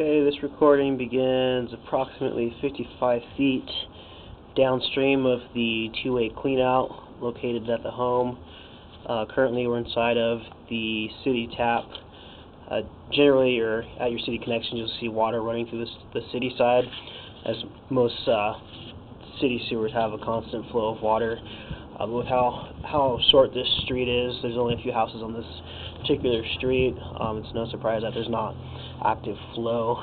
Okay, this recording begins approximately 55 feet downstream of the two-way cleanout located at the home. Currently we're inside of the city tap. Generally, or at your city connection, you'll see water running through the city side, as most city sewers have a constant flow of water. With how short this street is, there's only a few houses on this particular street. It's no surprise that there's not active flow,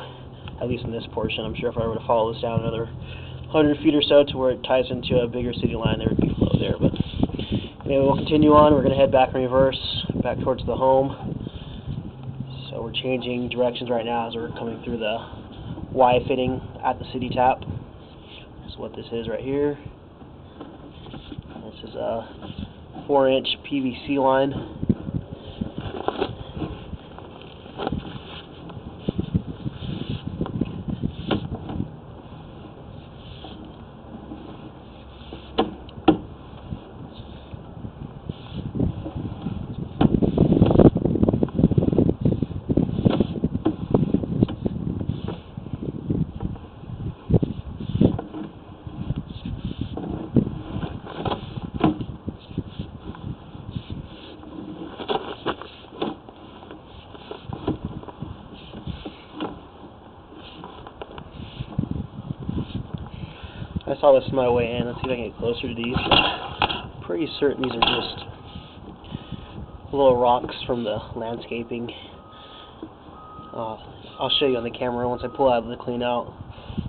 at least in this portion. I'm sure if I were to follow this down another 100 feet or so to where it ties into a bigger city line, there would be flow there. But anyway, we'll continue on. We're going to head back in reverse, back towards the home. So we're changing directions right now as we're coming through the Y fitting at the city tap. That's what this is right here. This is a 4-inch PVC line. I saw this on my way in. Let's see if I can get closer to these. I'm pretty certain these are just little rocks from the landscaping. I'll show you on the camera once I pull out of the clean out.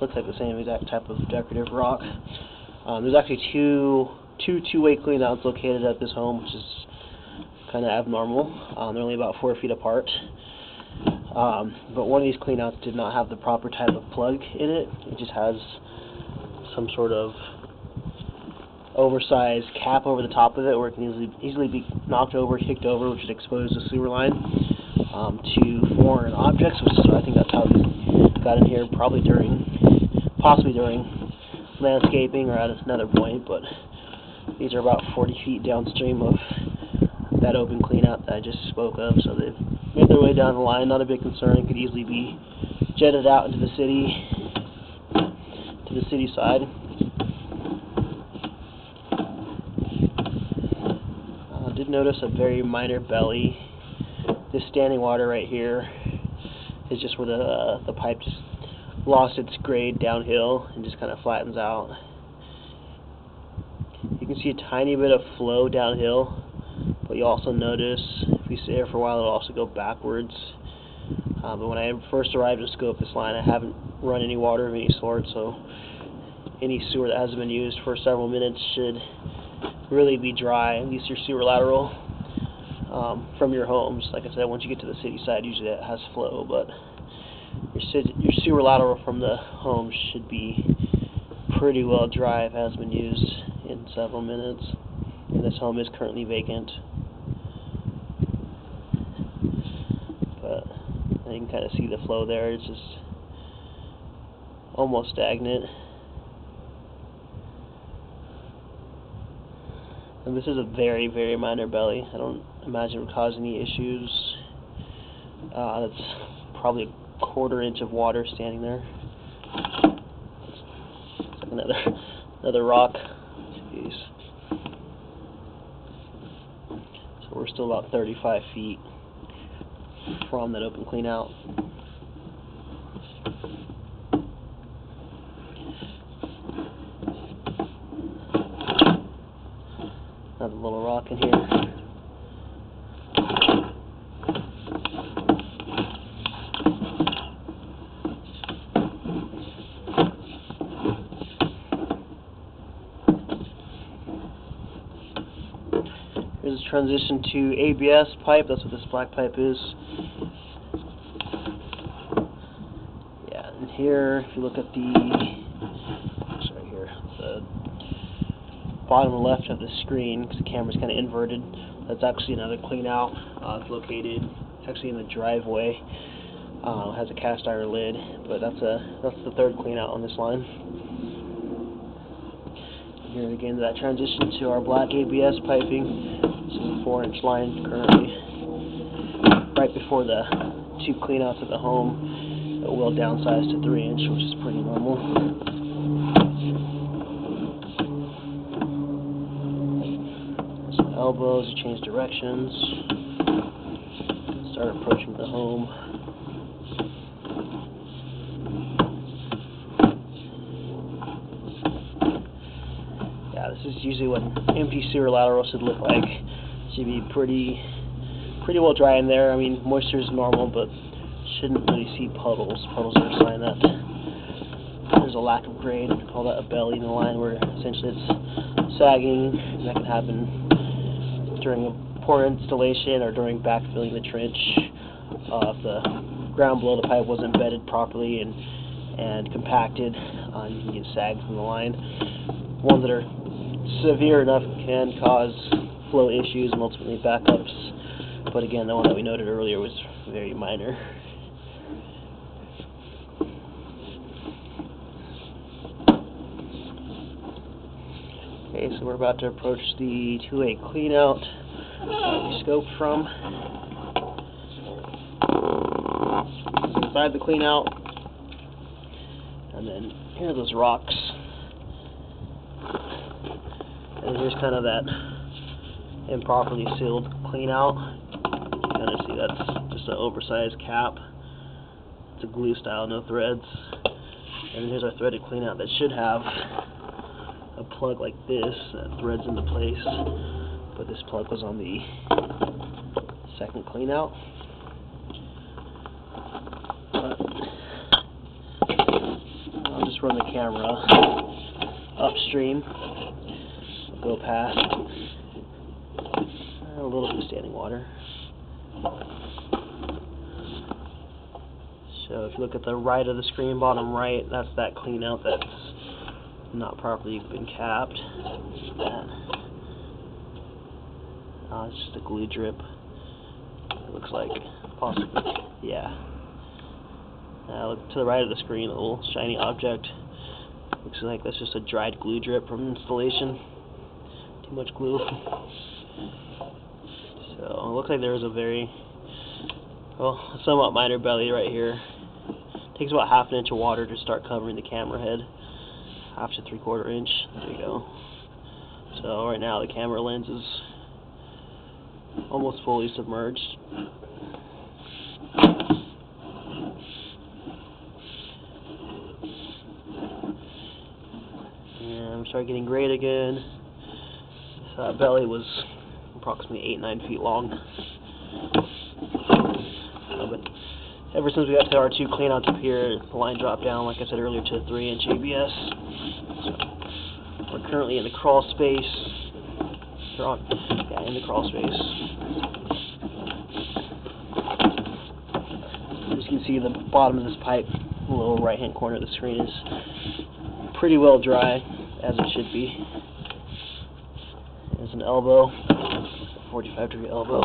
Looks like the same exact type of decorative rock. There's actually two-way clean outs located at this home, which is kind of abnormal. They're only about 4 feet apart. But one of these clean outs did not have the proper type of plug in it. It just has some sort of oversized cap over the top of it where it can easily be knocked over, kicked over, which would expose the sewer line to foreign objects, which is, I think that's how they got in here, possibly during landscaping or at another point. But these are about 40 feet downstream of that open cleanout that I just spoke of, so they've made their way down the line. Not a big concern. It could easily be jetted out into the city, to the city side. I did notice a very minor belly. This standing water right here is just where the pipe just lost its grade downhill and just kind of flattens out. You can see a tiny bit of flow downhill, but you also notice if you stay there for a while it'll also go backwards. But when I first arrived to scope this line, I haven't run any water of any sort, so any sewer that hasn't been used for several minutes should really be dry, at least your sewer lateral from your homes. Like I said, once you get to the city side, usually that has flow, but your sewer lateral from the home should be pretty well dry if it hasn't been used in several minutes. And this home is currently vacant. But you can kind of see the flow there. It's just almost stagnant. And this is a very, very minor belly. I don't imagine it would cause any issues. That's probably a 1/4 inch of water standing there. It's like another rock. Jeez. So we're still about 35 feet from that open clean out. Another little rock in here. Here's a transition to ABS pipe. That's what this black pipe is. Yeah, and here, if you look at right here, the bottom left of the screen, because the camera's kind of inverted, that's actually another clean out. It's located actually in the driveway. It has a cast iron lid, but that's the third clean out on this line. Here again, that transition to our black ABS piping. This is a 4-inch line currently, right before the two cleanouts at the home. It will downsize to 3-inch, which is pretty normal. Some elbows, you change directions. Start approaching the home. Yeah, this is usually what empty sewer lateral should look like. Should be pretty well dry in there. I mean, moisture is normal, but shouldn't really see puddles. Puddles are a sign that there's a lack of grade. We call that a belly in the line, where essentially it's sagging, and that can happen during a poor installation or during backfilling the trench. If the ground below the pipe wasn't bedded properly and compacted, you can get sags in the line. Ones that are severe enough can cause flow issues and ultimately backups. But again, the one that we noted earlier was very minor. Okay, so we're about to approach the 2A cleanout that we scoped from. Inside the cleanout, and then here are those rocks. And here's kind of that improperly sealed cleanout. You kind of see that's just an oversized cap. It's a glue style, no threads. And then here's our threaded cleanout that should have a plug like this that threads into place, but this plug was on the second cleanout. I'll just run the camera upstream, go past a little bit of standing water. So if you look at the right of the screen, bottom right, that's that cleanout that's not properly been capped. It's just a glue drip. It looks like, possibly, yeah. Look to the right of the screen, a little shiny object. Looks like that's just a dried glue drip from installation. Too much glue. So it looks like there is a somewhat minor belly right here. Takes about ½ inch of water to start covering the camera head. ½ to 3/4 inch. There you go. So right now the camera lens is almost fully submerged. And we start getting grade again. So that belly was approximately 8-9 feet long. But ever since we got to our 2 cleanouts up here, the line dropped down, like I said earlier, to 3-inch ABS. So we're currently in the crawl space. In the crawl space. As you can see, the bottom of this pipe, the lower right-hand corner of the screen, is pretty well dry, as it should be. There's an elbow, 45-degree elbow.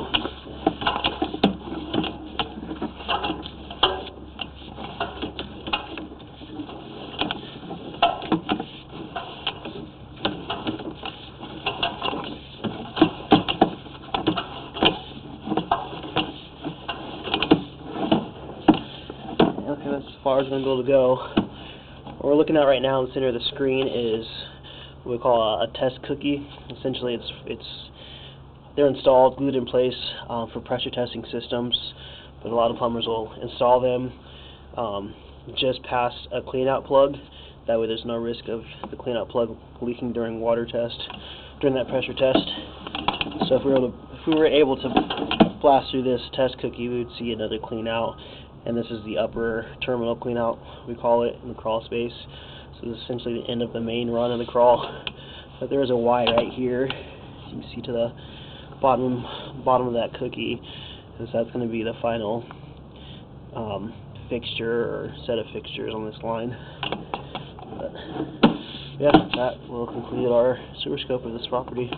Okay, that's as far as I'm going to be able to go. What we're looking at right now in the center of the screen is what we call a test cookie. Essentially, they're installed, glued in place for pressure testing systems, but a lot of plumbers will install them just past a cleanout plug. That way there's no risk of the cleanout plug leaking during that pressure test. So if we were able to blast through this test cookie, we would see another cleanout, and this is the upper terminal cleanout, we call it, in the crawl space. So this is essentially the end of the main run of the crawl. But there is a Y right here, you can see to the bottom of that cookie, and so that's going to be the final fixture or set of fixtures on this line. But yeah, that will conclude our sewer scope of this property.